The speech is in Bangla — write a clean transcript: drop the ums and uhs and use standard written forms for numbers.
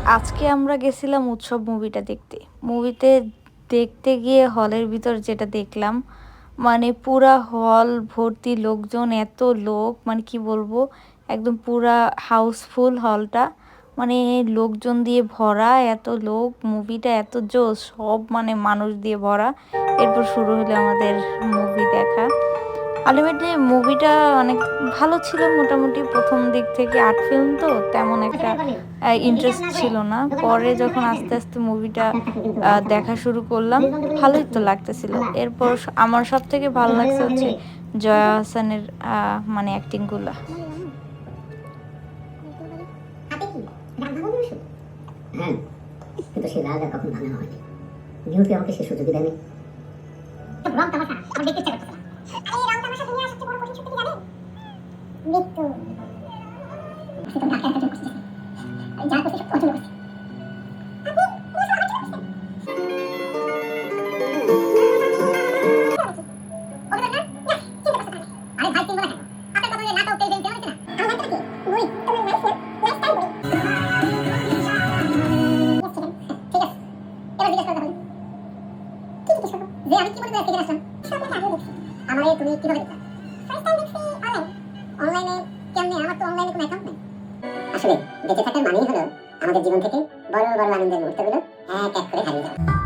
আজকে আমরা গেছিলাম উৎসব মুভিটা দেখতে। মুভিতে দেখতে গিয়ে হলের ভিতর যেটা দেখলাম, মানে পুরা হল ভর্তি লোকজন, এত লোক, মানে কি বলবো, একদম পুরা হাউসফুল হলটা, মানে লোকজন দিয়ে ভরা, এত লোক, মুভিটা এত জোশ, সব মানে মানুষ দিয়ে ভরা। এরপর শুরু হলো আমাদের মুভি দেখা। আলটিমেটলি মুভিটা অনেক ভালো ছিল মোটামুটি। প্রথম দিক থেকে আর্ট ফিল্ম তো তেমন একটা ইন্টারেস্ট ছিল না। পরে যখন আস্তে আস্তে মুভিটা দেখা শুরু করলাম, ভালোই তো লাগতেছিল। এরপর আমার সব থেকে ভালো লাগছে হচ্ছে জয়া হাসানের মানে অ্যাক্টিংগুলো। হ্যাঁ, কিন্তু সেই রাগ আর কখন ভাঙা হয়নি। বিউটি আমাকে সে সুযোগই দেয়নি। রং তামাশা আমার দেখতে ইচ্ছা করতেছে না। আরে রং তামাশা দুনিয়ার সবচেয়ে বড় কঠিন সত্যি কি জানেন? মৃত্যু। সেটা ডাক্তার কাছে করছে। যা করছে সব পছন্দ করছে। তুমি কিভাবে দেখলা? ফার্স্ট টাইম দেখছি অনলাইনে কেমনে? আমার তো অনলাইনে কোনো অ্যাকাউন্ট নেই। আসলে বেঁচে থাকার মানেই হলো আমাদের জীবন থেকে বড় বড় আনন্দের মুহূর্তগুলো এক এক করে হারিয়ে যাওয়া।